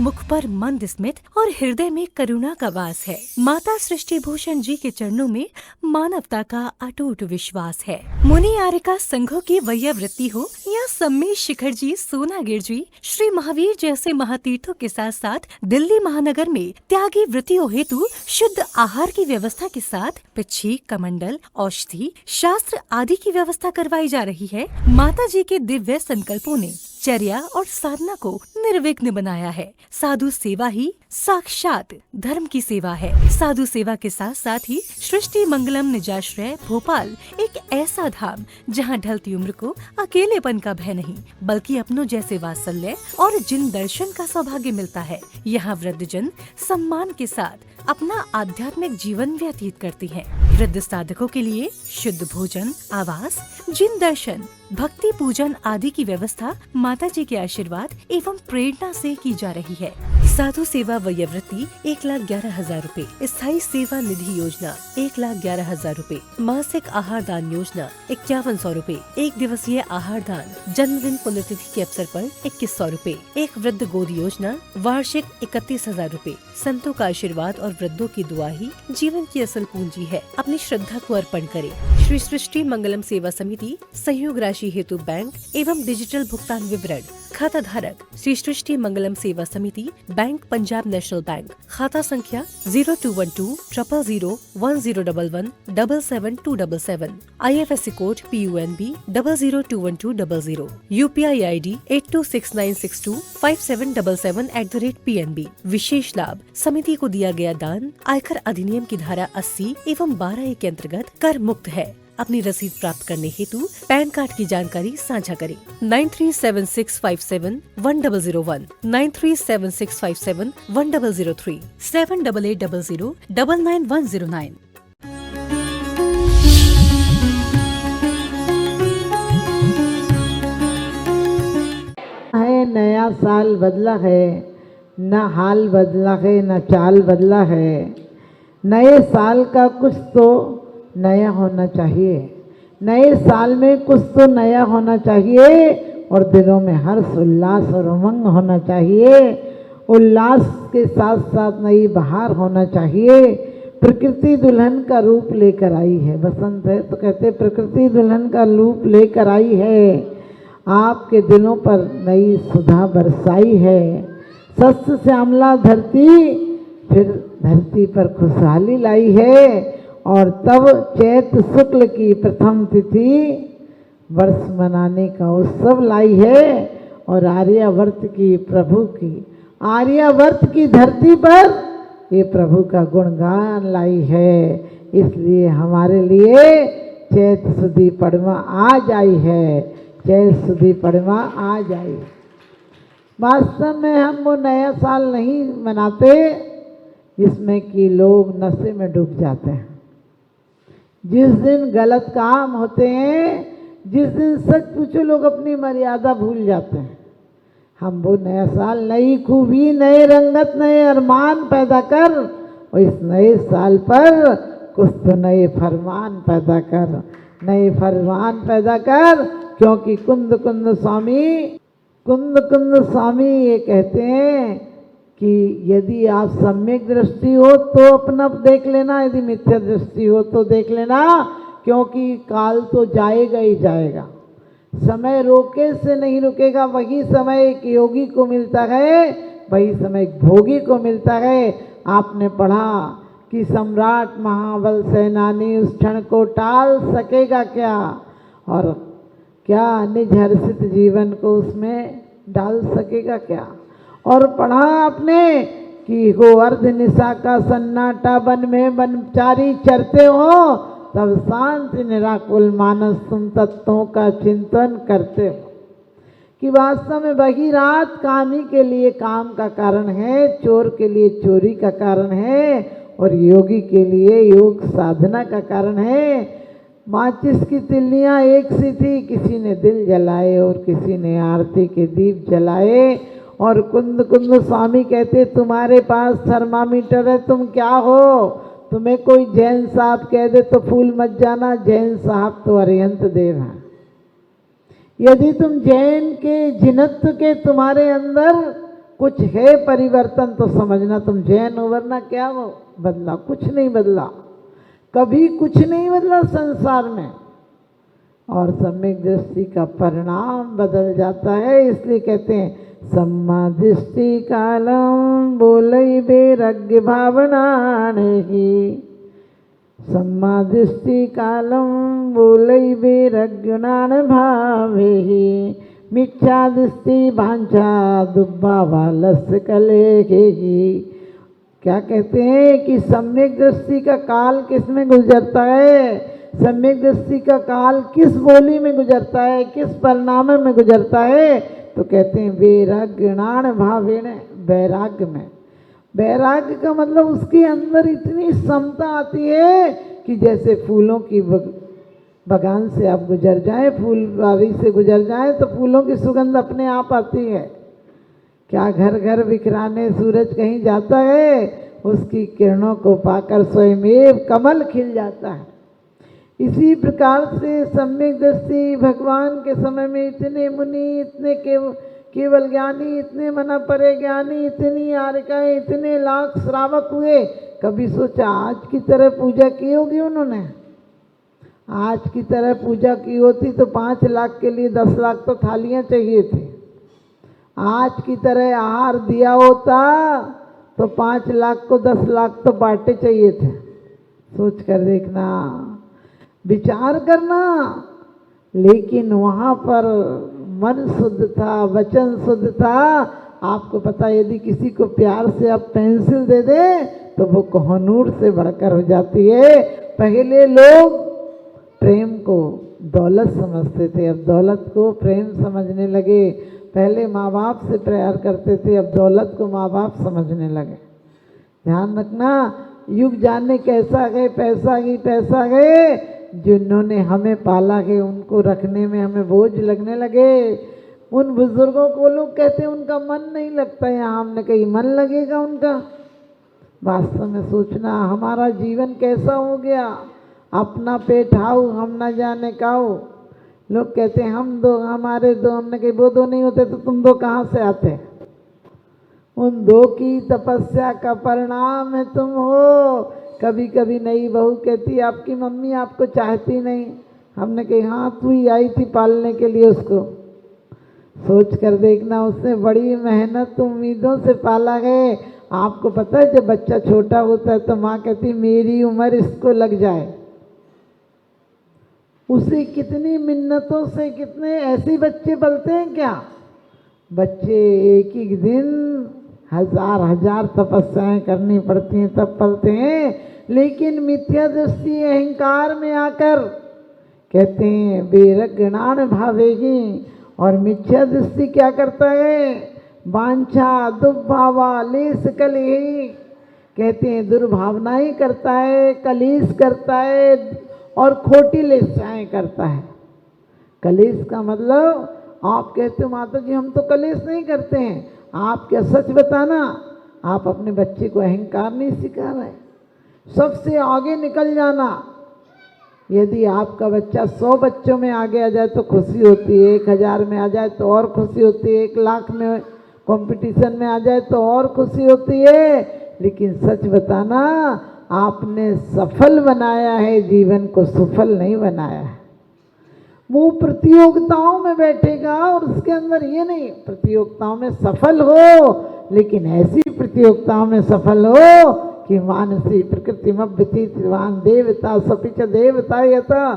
मुख पर मंद स्मित और हृदय में करुणा का वास है। माता सृष्टि भूषण जी के चरणों में मानवता का अटूट विश्वास है। मुनि आर्यका संघों की वैयावृत्ति हो या सम्मेश शिखर जी, सोनागिर जी, श्री महावीर जैसे महातीर्थों के साथ साथ दिल्ली महानगर में त्यागी वृत्तियों हेतु शुद्ध आहार की व्यवस्था के साथ पिच्छी, कमंडल, औषधि, शास्त्र आदि की व्यवस्था करवाई जा रही है। माता जी के दिव्य संकल्पों ने चर्या और साधना को निर्विघ्न बनाया है। साधु सेवा ही साक्षात धर्म की सेवा है। साधु सेवा के साथ साथ ही सृष्टि मंगलम निजाश्रय भोपाल एक ऐसा धाम जहां ढलती उम्र को अकेलेपन का भय नहीं, बल्कि अपनों जैसे वात्सल्य और जिन दर्शन का सौभाग्य मिलता है। यहाँ वृद्धजन सम्मान के साथ अपना आध्यात्मिक जीवन व्यतीत करती हैं। वृद्ध साधकों के लिए शुद्ध भोजन, आवास, जिन दर्शन, भक्ति पूजन आदि की व्यवस्था माता जी के आशीर्वाद एवं प्रेरणा से की जा रही है। साधु सेवा वयोवृत्ति 1,11,000 रूपए, स्थायी सेवा निधि योजना 1,11,000 रूपए, मासिक आहार दान योजना 5100 रूपए, एक दिवसीय आहार दान, जन्मदिन पुण्यतिथि के अवसर पर 2100 रूपए, एक वृद्ध गोद योजना वार्षिक 31,000 रूपए। संतों का आशीर्वाद और वृद्धों की दुआ ही जीवन की असल पूंजी है। अपनी श्रद्धा को अर्पण करें। श्री सृष्टि मंगलम सेवा समिति, सहयोग राशि हेतु बैंक एवं डिजिटल भुगतान विवरण। खाता धारक श्री सृष्टि मंगलम सेवा समिति, बैंक पंजाब नेशनल बैंक, खाता संख्या 0212001011777277, IFSC code PUNB 0021200, UPI ID 8269625777@PNB। विशेष लाभ समिति को दिया गया दान आयकर अधिनियम की धारा 80 एवं 12A के अंतर्गत कर मुक्त है। अपनी रसीद प्राप्त करने हेतु पैन कार्ड की जानकारी साझा करें। 9376571001, 9376571003, 7800099109। नया साल बदला है, न हाल बदला है, न चाल बदला है। नए साल का कुछ तो नया होना चाहिए। नए साल में कुछ तो नया होना चाहिए और दिलों में हर्ष, उल्लास और उमंग होना चाहिए। उल्लास के साथ साथ नई बहार होना चाहिए। प्रकृति दुल्हन का रूप लेकर आई है। बसंत है तो कहते प्रकृति दुल्हन का रूप लेकर आई है। आपके दिलों पर नई सुधा बरसाई है। सस्य श्यामला धरती फिर धरती पर खुशहाली लाई है। और तब चैत शुक्ल की प्रथम तिथि वर्ष मनाने का उत्सव लाई है। और आर्यावर्त की प्रभु की, आर्यावर्त की धरती पर ये प्रभु का गुणगान लाई है। इसलिए हमारे लिए चैत सुदी पड़वा आज आई है। चैत सुदी पड़वा आज आई। वास्तव में हम वो नया साल नहीं मनाते जिसमें कि लोग नशे में डूब जाते हैं। जिस दिन गलत काम होते हैं, जिस दिन सच पूछो लोग अपनी मर्यादा भूल जाते हैं। हम वो नया साल नई खूबी, नए रंगत, नए अरमान पैदा कर और इस नए साल पर कुछ तो नए फरमान पैदा कर, नए फरमान पैदा कर। क्योंकि कुंद कुंद स्वामी ये कहते हैं कि यदि आप सम्यक दृष्टि हो तो अपना देख लेना, यदि मिथ्या दृष्टि हो तो देख लेना। क्योंकि काल तो जाएगा ही जाएगा। समय रोके से नहीं रुकेगा। वही समय एक योगी को मिलता है, वही समय एक भोगी को मिलता है। आपने पढ़ा कि सम्राट महाबल सेनानी उस क्षण को टाल सकेगा क्या, और क्या निज हर्षित जीवन को उसमें डाल सकेगा क्या। और पढ़ा आपने कि हो अर्ध निशा का सन्नाटा, वन में वनचारी चरते हो, तब शांति निराकुल मानस तुम तत्वों का चिंतन करते हो। कि वास्तव में वही रात कामी के लिए काम का कारण है, चोर के लिए चोरी का कारण है और योगी के लिए योग साधना का कारण है। माचिस की तिल्लियाँ एक सी थी, किसी ने दिल जलाए और किसी ने आरती के दीप जलाए। और कुंद कुंद स्वामी कहते तुम्हारे पास थर्मामीटर है, तुम क्या हो। तुम्हें कोई जैन साहब कह दे तो फूल मत जाना, जैन साहब तो अरिहंत देव हैं। यदि तुम जैन के जिनत्व के तुम्हारे अंदर कुछ है परिवर्तन तो समझना तुम जैन हो, वरना क्या वो बदला, कुछ नहीं बदला, कभी कुछ नहीं बदला संसार में। और सम्यक दृष्टि का परिणाम बदल जाता है। इसलिए कहते हैं सम्मा दृष्टि कालम बोलई वैराग्य भावना नहीं, सम्मा दृष्टि कालम बोलई वैराग्यनान भावे ही, मिथ्या दृष्टि भांछा दुब्बा वालस कलेगी। क्या कहते हैं कि सम्यक दृष्टि का काल किस में गुजरता है, सम्यक दृष्टि का काल किस बोली में गुजरता है, किस परिणाम में गुजरता है, तो कहते हैं वैराग्यनान भावेन, वैराग्य में। वैराग्य का मतलब उसके अंदर इतनी समता आती है कि जैसे फूलों की बगान से आप गुजर जाएं, फूलवारी से गुजर जाएं तो फूलों की सुगंध अपने आप आती है। क्या घर घर बिखराने सूरज कहीं जाता है, उसकी किरणों को पाकर स्वयं कमल खिल जाता है। इसी प्रकार से सम्यक दृष्टि भगवान के समय में इतने मुनि, इतने केवल ज्ञानी, इतने मना परे ज्ञानी, इतनी आरिकाएं, इतने लाख श्रावक हुए। कभी सोचा आज की तरह पूजा की होगी उन्होंने? आज की तरह पूजा की होती तो 5 लाख के लिए 10 लाख तो थालियां चाहिए थी। आज की तरह आहार दिया होता तो 5 लाख को 10 लाख तो बाटे चाहिए थे। सोच कर देखना, विचार करना। लेकिन वहाँ पर मन शुद्ध था, वचन शुद्ध था। आपको पता है यदि किसी को प्यार से आप पेंसिल दे दे तो वो कोहनूर से बढ़कर हो जाती है। पहले लोग प्रेम को दौलत समझते थे, अब दौलत को प्रेम समझने लगे। पहले माँ बाप से प्यार करते थे, अब दौलत को माँ बाप समझने लगे। ध्यान रखना, युग जाने कैसा गए, पैसा गई पैसा गए। जिन्होंने हमें पाला है उनको रखने में हमें बोझ लगने लगे। उन बुजुर्गों को लोग कहते हैं उनका मन नहीं लगता यहाँ, हमने कहीं मन लगेगा उनका। वास्तव में सोचना हमारा जीवन कैसा हो गया, अपना पेट हाउ हम ना जाने काऊ। लोग कहते हैं हम दो हमारे दो, हमने कहीं वो दो नहीं होते तो तुम दो कहाँ से आते? उन दो की तपस्या का परिणाम है तुम हो। कभी कभी नई बहू कहती आपकी मम्मी आपको चाहती नहीं, हमने कही हाँ तू ही आई थी पालने के लिए उसको। सोच कर देखना, उसने बड़ी मेहनत उम्मीदों से पाला है। आपको पता है जब बच्चा छोटा होता है तो माँ कहती मेरी उम्र इसको लग जाए। उसे कितनी मिन्नतों से कितने ऐसे बच्चे पलते हैं क्या? बच्चे एक एक दिन हजार हजार तपस्याएं करनी पड़ती हैं तब पलते हैं। लेकिन मिथ्या दृष्टि अहंकार में आकर कहते हैं वैराग्यनान भावेगी। और मिथ्या दृष्टि क्या करता है? वांछा दुर्भावा लेस कलेही, कहते हैं दुर्भावनाएं करता है, कलेश करता है और खोटी लेसाएं करता है। कलेश का मतलब आप कहते हो माता जी हम तो कलेश नहीं करते हैं, आप क्या सच बताना, आप अपने बच्चे को अहंकार नहीं सिखा रहे, सबसे आगे निकल जाना। यदि आपका बच्चा 100 बच्चों में आगे आ जाए तो खुशी होती है, 1000 में आ जाए तो और खुशी होती है, 1 लाख में कंपटीशन में आ जाए तो और खुशी होती है। लेकिन सच बताना, आपने सफल बनाया है, जीवन को सफल नहीं बनाया है। वो प्रतियोगिताओं में बैठेगा और उसके अंदर ये नहीं, प्रतियोगिताओं में सफल हो, लेकिन ऐसी प्रतियोगिताओं में सफल हो कि मानसी प्रकृति मभ्यतीवान देवता सपिच देवता यथा,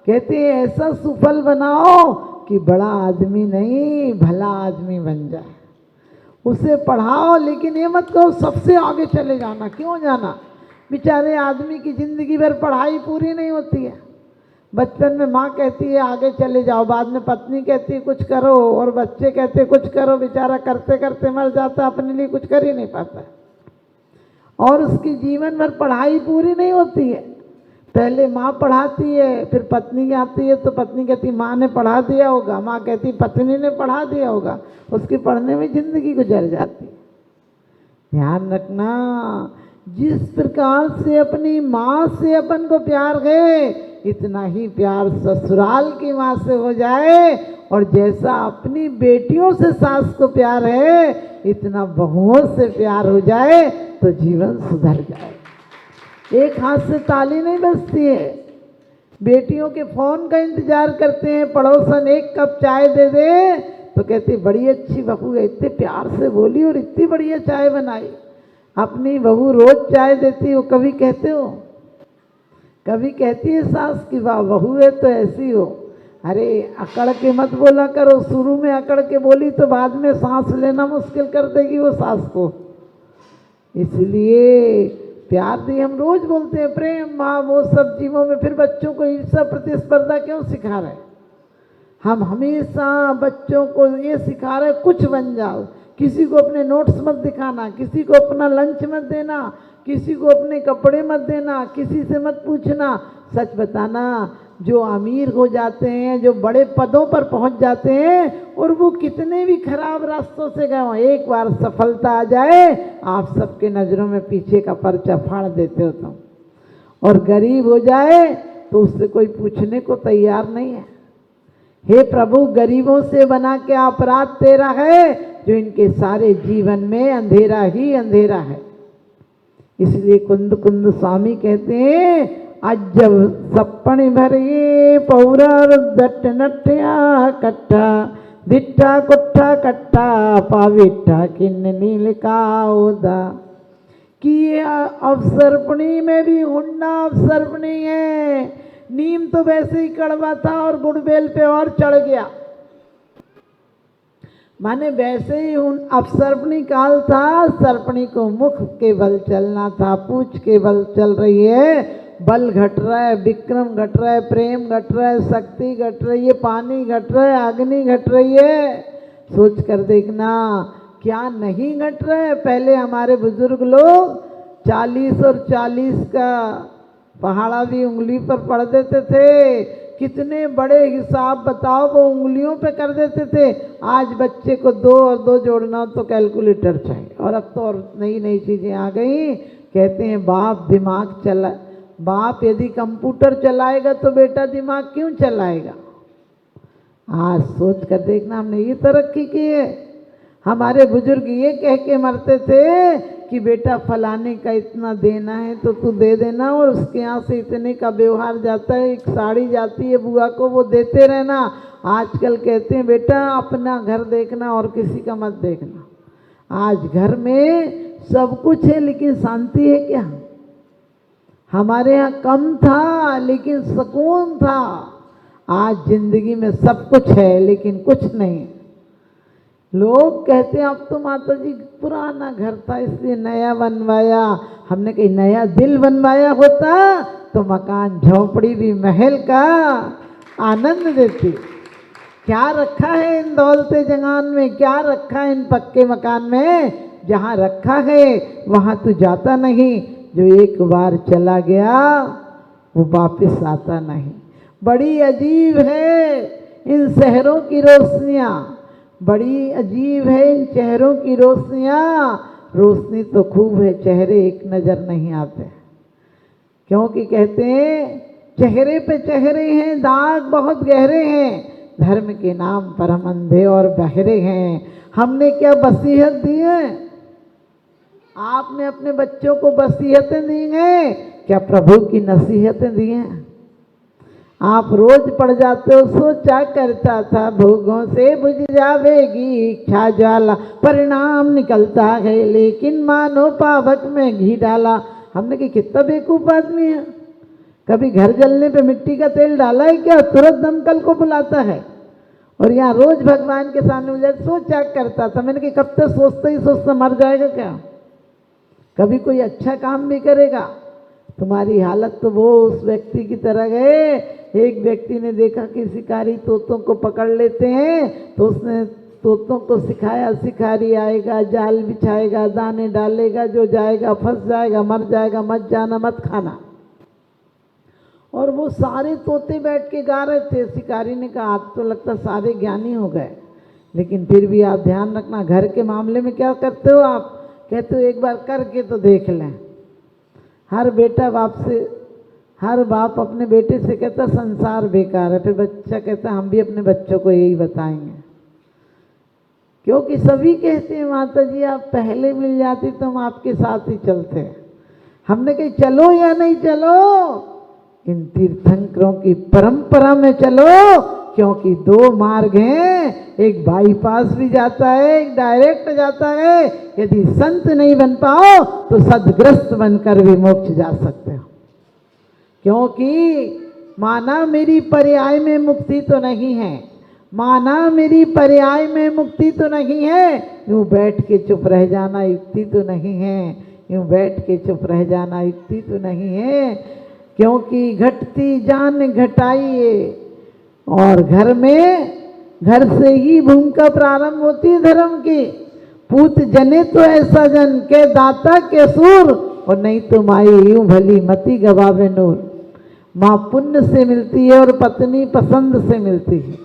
कहते हैं ऐसा सुफल बनाओ कि बड़ा आदमी नहीं भला आदमी बन जाए। उसे पढ़ाओ, लेकिन ये मत कहो सबसे आगे चले जाना। क्यों जाना? बेचारे आदमी की जिंदगी भर पढ़ाई पूरी नहीं होती है। बचपन में माँ कहती है आगे चले जाओ, बाद में पत्नी कहती है कुछ करो, और बच्चे कहते हैं कुछ करो। बेचारा करते करते मर जाता, अपने लिए कुछ कर ही नहीं पाता, और उसकी जीवन भर पढ़ाई पूरी नहीं होती है। पहले माँ पढ़ाती है, फिर पत्नी आती है तो पत्नी कहती माँ ने पढ़ा दिया होगा, माँ कहती पत्नी ने पढ़ा दिया होगा, उसकी पढ़ने में जिंदगी गुजर जाती है। ध्यान रखना, जिस प्रकार से अपनी माँ से अपन को प्यार है, इतना ही प्यार ससुराल की माँ से हो जाए। और जैसा अपनी बेटियों से सास को प्यार है, इतना बहुओं से प्यार हो जाए तो जीवन सुधर जाए। एक हाथ से ताली नहीं बजती है। बेटियों के फोन का इंतजार करते हैं, पड़ोसन एक कप चाय दे दे तो कहती बड़ी अच्छी बहू है, इतने प्यार से बोली और इतनी बढ़िया चाय बनाई। अपनी बहू रोज चाय देती हो, कभी कहते हो? कभी कहती है सास की वाह बहू है तो ऐसी हो। अरे अकड़ के मत बोला करो, शुरू में अकड़ के बोली तो बाद में सांस लेना मुश्किल कर देगी वो सास को। इसलिए प्यार दी हम रोज बोलते हैं प्रेम माँ वो सब जीवों में, फिर बच्चों को ईर्ष्या प्रतिस्पर्धा क्यों सिखा रहे? हम हमेशा बच्चों को ये सिखा रहे कुछ बन जाओ, किसी को अपने नोट्स मत दिखाना, किसी को अपना लंच मत देना, किसी को अपने कपड़े मत देना, किसी से मत पूछना, सच बताना। जो अमीर हो जाते हैं, जो बड़े पदों पर पहुंच जाते हैं और वो कितने भी खराब रास्तों से गए हों, एक बार सफलता आ जाए आप सबके नज़रों में पीछे का पर्चा फाड़ देते हो तुम। और गरीब हो जाए तो उससे कोई पूछने को तैयार नहीं है। हे प्रभु गरीबों से बना के अपराध तेरा है, जो इनके सारे जीवन में अंधेरा ही अंधेरा है। इसलिए कुंद कुंद स्वामी कहते हैं अजब सप्पणी भरे पौरार दट्ट नट्या कट्टा दिट्टा कुट्ठा कट्टा पाविट्ठा किन्न नील का ओदा कि ये अवसर्पणी में भी हुंडा अवसर्पणी है। नीम तो वैसे ही कड़वा था और गुड़बेल पे और चढ़ गया, माने वैसे ही अवसर्पणी काल था। सर्पणी को मुख के बल चलना था, पूछ के बल चल रही है। बल घट रहा है, विक्रम घट रहा है, प्रेम घट रहा है, शक्ति घट रही है, पानी घट रहा है, अग्नि घट रही है। सोच कर देखना क्या नहीं घट रहा है। पहले हमारे बुजुर्ग लोग 40 और 40 का पहाड़ा भी उंगली पर पढ़ देते थे। कितने बड़े हिसाब बताओ वो उंगलियों पे कर देते थे। आज बच्चे को 2 और 2 जोड़ना हो तो कैलकुलेटर चाहिए। और अब तो और नई नई चीज़ें आ गई। कहते हैं बाप दिमाग चला, बाप यदि कंप्यूटर चलाएगा तो बेटा दिमाग क्यों चलाएगा? आज सोच कर देखना, हमने ये तरक्की की है। हमारे बुजुर्ग ये कह के मरते थे कि बेटा फलाने का इतना देना है तो तू दे देना, और उसके यहाँ से इतने का व्यवहार जाता है, एक साड़ी जाती है बुआ को वो देते रहना। आजकल कहते हैं बेटा अपना घर देखना और किसी का मत देखना। आज घर में सब कुछ है लेकिन शांति है क्या? हमारे यहाँ कम था लेकिन सुकून था। आज जिंदगी में सब कुछ है लेकिन कुछ नहीं। लोग कहते हैं अब तो माता जी पुराना घर था इसलिए नया बनवाया। हमने कहीं नया दिल बनवाया होता तो मकान झोपड़ी भी महल का आनंद देती। क्या रखा है इन दौलते जंगान में, क्या रखा है इन पक्के मकान में? जहाँ रखा है वहाँ तू जाता नहीं, जो एक बार चला गया वो वापस आता नहीं। बड़ी अजीब है इन शहरों की रोशनियाँ, बड़ी अजीब है इन चेहरों की रोशनियाँ। रोशनी तो खूब है, चेहरे एक नज़र नहीं आते, क्योंकि कहते हैं चेहरे पे चेहरे हैं, दाग बहुत गहरे हैं। धर्म के नाम पर हम अंधे और बहरे हैं। हमने क्या वसीयत दी है? आपने अपने बच्चों को वसीयतें दी हैं क्या? प्रभु की नसीहतें दी हैं? आप रोज पढ़ जाते हो सोचा करता था भोगों से बुझ जावेगी इच्छा ज्वाला, परिणाम निकलता है लेकिन मानो पावक में घी डाला। हमने कि कितना बेवकूफ आदमी है, कभी घर जलने पे मिट्टी का तेल डाला है क्या? तुरंत दमकल को बुलाता है। और यहाँ रोज भगवान के सामने मुझे सोचा करता था। मैंने कि कब तक सोचते ही सोचता मर जाएगा क्या? कभी कोई अच्छा काम भी करेगा? तुम्हारी हालत तो वो उस व्यक्ति की तरह गए। एक व्यक्ति ने देखा कि शिकारी तोतों को पकड़ लेते हैं तो उसने तोतों को सिखाया, शिकारी आएगा जाल बिछाएगा, दाने डालेगा, जो जाएगा फंस जाएगा, मर जाएगा, मत जाना मत खाना। और वो सारे तोते बैठ के गा रहे थे। शिकारी ने कहा आप तो लगता सारे ज्ञानी हो गए, लेकिन फिर भी आप ध्यान रखना घर के मामले में क्या करते हो आप? कहते हो एक बार करके तो देख लें। हर बाप अपने बेटे से कहता संसार बेकार है। फिर बच्चा कहता हम भी अपने बच्चों को यही बताएंगे। क्योंकि सभी कहते हैं माता जी आप पहले मिल जाती तो हम आपके साथ ही चलते। हमने कही चलो या नहीं चलो, इन तीर्थंकरों की परंपरा में चलो, क्योंकि दो मार्ग हैं, एक बाईपास भी जाता है, एक डायरेक्ट जाता है। यदि संत नहीं बन पाओ तो सदग्रस्त बनकर भी मोक्ष जा सकते हो। क्योंकि माना मेरी पर्याय में मुक्ति तो नहीं है, माना मेरी पर्याय में मुक्ति तो नहीं है, यूं बैठ के चुप रह जाना युक्ति तो नहीं है, यूं बैठ के चुप रह जाना युक्ति तो नहीं है। क्योंकि घटती जान घटाइए, और घर से ही भूमिका प्रारंभ होती है धर्म की। पूत जने तो ऐसा जन के दाता के सूर, और नहीं तो माई यूं भली मति गवावे नूर। माँ पुण्य से मिलती है और पत्नी पसंद से मिलती है।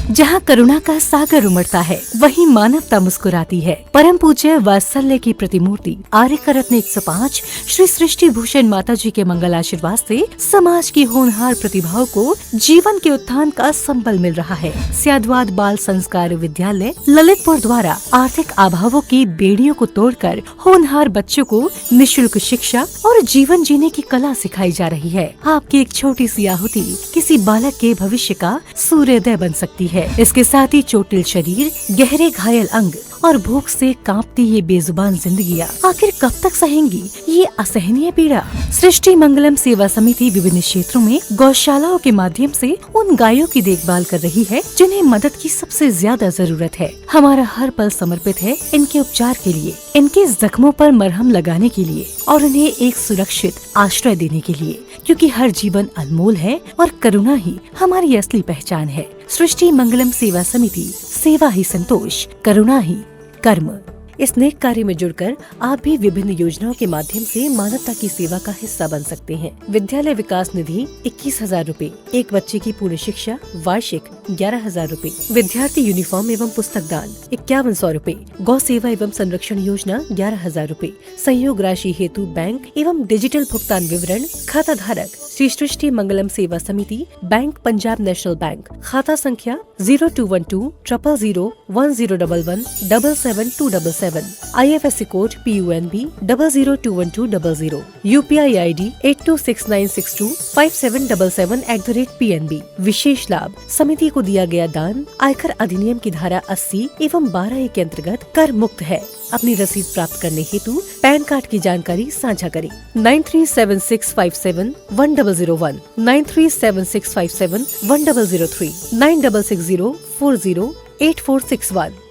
जहाँ करुणा का सागर उमड़ता है वहीं मानवता मुस्कुराती है। परम पूज्य वात्सल्य की प्रतिमूर्ति आर्यका रत्न 105 श्री सृष्टि भूषण माता जी के मंगल आशीर्वाद से समाज की होनहार प्रतिभाओं को जीवन के उत्थान का संबल मिल रहा है। स्याद्वाद बाल संस्कार विद्यालय ललितपुर द्वारा आर्थिक अभावों की बेड़ियों को तोड़कर होनहार बच्चों को निःशुल्क शिक्षा और जीवन जीने की कला सिखाई जा रही है। आपकी एक छोटी सी आहुति किसी बालक के भविष्य का सूर्योदय बन सकती है। इसके साथ ही चोटिल शरीर, गहरे घायल अंग और भूख से कांपती ये बेजुबान जिंदगियां आखिर कब तक सहेंगी ये असहनीय पीड़ा। सृष्टि मंगलम सेवा समिति विभिन्न क्षेत्रों में गौशालाओं के माध्यम से उन गायों की देखभाल कर रही है जिन्हें मदद की सबसे ज्यादा जरूरत है। हमारा हर पल समर्पित है इनके उपचार के लिए, इनके जख्मों पर मरहम लगाने के लिए और उन्हें एक सुरक्षित आश्रय देने के लिए, क्योंकि हर जीवन अनमोल है और करुणा ही हमारी असली पहचान है। सृष्टि मंगलम सेवा समिति, सेवा ही संतोष, करुणा ही कर्म। इस नेक कार्य में जुड़कर आप भी विभिन्न योजनाओं के माध्यम से मानवता की सेवा का हिस्सा बन सकते हैं। विद्यालय विकास निधि 21,000 रूपए, एक बच्चे की पूर्ण शिक्षा वार्षिक 11,000 रूपए, विद्यार्थी यूनिफॉर्म एवं पुस्तक दान 5100 रूपए, गौ सेवा एवं संरक्षण योजना 11,000 रूपए, संयोग राशि हेतु बैंक एवं डिजिटल भुगतान विवरण, खाता धारक श्री सृष्टि मंगलम सेवा समिति, बैंक पंजाब नेशनल बैंक, खाता संख्या 0212 000 1011 77277, IFSC code PUNB 002120, UPI ID 8269625777@PNB। विशेष लाभ, समिति को दिया गया दान आयकर अधिनियम की धारा 80 एवं 12A के अंतर्गत कर मुक्त है। अपनी रसीद प्राप्त करने हेतु पैन कार्ड की जानकारी साझा करें। 9376571001, 9376571003, 9660408461।